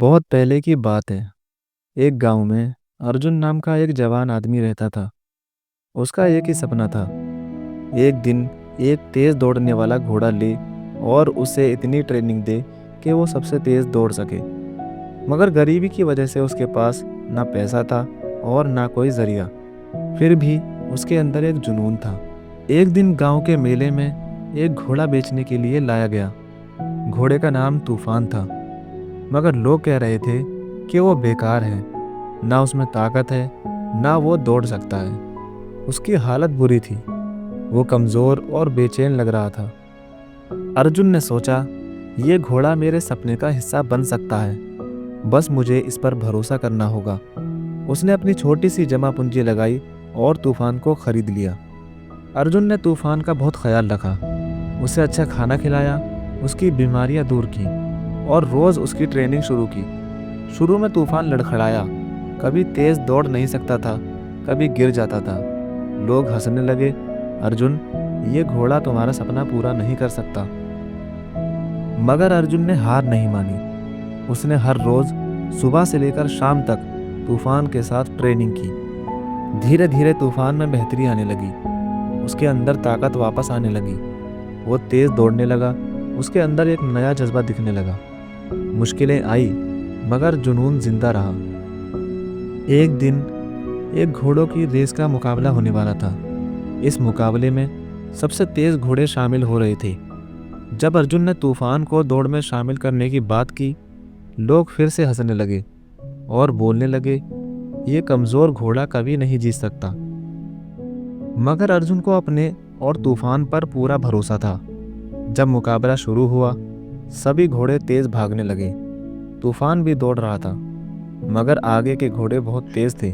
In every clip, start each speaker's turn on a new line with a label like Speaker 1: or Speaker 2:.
Speaker 1: बहुत पहले की बात है। एक गांव में अर्जुन नाम का एक जवान आदमी रहता था। उसका एक ही सपना था, एक दिन एक तेज दौड़ने वाला घोड़ा ले और उसे इतनी ट्रेनिंग दे कि वो सबसे तेज दौड़ सके। मगर गरीबी की वजह से उसके पास ना पैसा था और ना कोई जरिया। फिर भी उसके अंदर एक जुनून था। एक दिन गांव के मेले में एक घोड़ा बेचने के लिए लाया गया। घोड़े का नाम तूफान था, मगर लोग कह रहे थे कि वो बेकार है, ना उसमें ताकत है, ना वो दौड़ सकता है। उसकी हालत बुरी थी, वो कमज़ोर और बेचैन लग रहा था। अर्जुन ने सोचा, ये घोड़ा मेरे सपने का हिस्सा बन सकता है, बस मुझे इस पर भरोसा करना होगा। उसने अपनी छोटी सी जमा पूंजी लगाई और तूफान को खरीद लिया। अर्जुन ने तूफान का बहुत ख्याल रखा, उसे अच्छा खाना खिलाया, उसकी बीमारियां दूर की और रोज़ उसकी ट्रेनिंग शुरू की। शुरू में तूफान लड़खड़ाया, कभी तेज दौड़ नहीं सकता था, कभी गिर जाता था। लोग हंसने लगे, अर्जुन, ये घोड़ा तुम्हारा सपना पूरा नहीं कर सकता। मगर अर्जुन ने हार नहीं मानी। उसने हर रोज सुबह से लेकर शाम तक तूफान के साथ ट्रेनिंग की। धीरे धीरे तूफान में बेहतरी आने लगी, उसके अंदर ताकत वापस आने लगी। वो तेज दौड़ने लगा, उसके अंदर एक नया जज्बा दिखने लगा। मुश्किलें आई, मगर जुनून जिंदा रहा। एक दिन एक घोड़ों की रेस का मुकाबला होने वाला था। इस मुकाबले में सबसे तेज घोड़े शामिल हो रहे थे। जब अर्जुन ने तूफान को दौड़ में शामिल करने की बात की, लोग फिर से हंसने लगे और बोलने लगे, ये कमजोर घोड़ा कभी नहीं जीत सकता। मगर अर्जुन को अपने और तूफान पर पूरा भरोसा था। जब मुकाबला शुरू हुआ, सभी घोड़े तेज भागने लगे। तूफान भी दौड़ रहा था, मगर आगे के घोड़े बहुत तेज थे।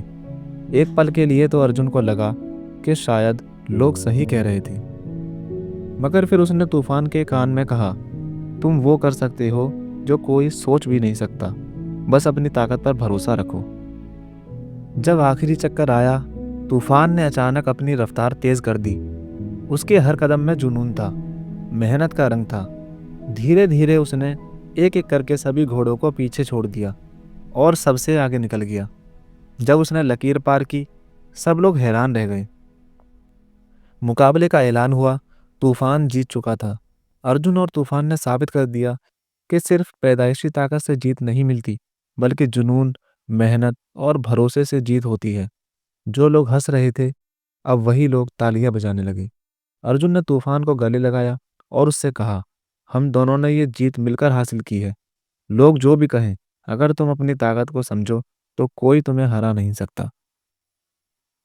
Speaker 1: एक पल के लिए तो अर्जुन को लगा कि शायद लोग सही कह रहे थे। मगर फिर उसने तूफान के कान में कहा, तुम वो कर सकते हो जो कोई सोच भी नहीं सकता, बस अपनी ताकत पर भरोसा रखो। जब आखिरी चक्कर आया, तूफान ने अचानक अपनी रफ्तार तेज कर दी। उसके हर कदम में जुनून था, मेहनत का रंग था। धीरे धीरे उसने एक एक करके सभी घोड़ों को पीछे छोड़ दिया और सबसे आगे निकल गया। जब उसने लकीर पार की, सब लोग हैरान रह गए। मुकाबले का ऐलान हुआ, तूफान जीत चुका था। अर्जुन और तूफान ने साबित कर दिया कि सिर्फ पैदाइशी ताकत से जीत नहीं मिलती, बल्कि जुनून, मेहनत और भरोसे से जीत होती है। जो लोग हंस रहे थे, अब वही लोग तालियां बजाने लगे। अर्जुन ने तूफान को गले लगाया और उससे कहा, हम दोनों ने ये जीत मिलकर हासिल की है। लोग जो भी कहें, अगर तुम अपनी ताकत को समझो तो कोई तुम्हें हरा नहीं सकता।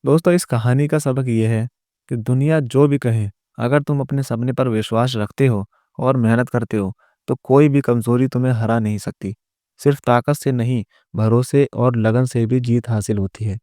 Speaker 1: दोस्तों, इस कहानी का सबक यह है कि दुनिया जो भी कहे, अगर तुम अपने सपने पर विश्वास रखते हो और मेहनत करते हो, तो कोई भी कमजोरी तुम्हें हरा नहीं सकती। सिर्फ ताकत से नहीं, भरोसे और लगन से भी जीत हासिल होती है।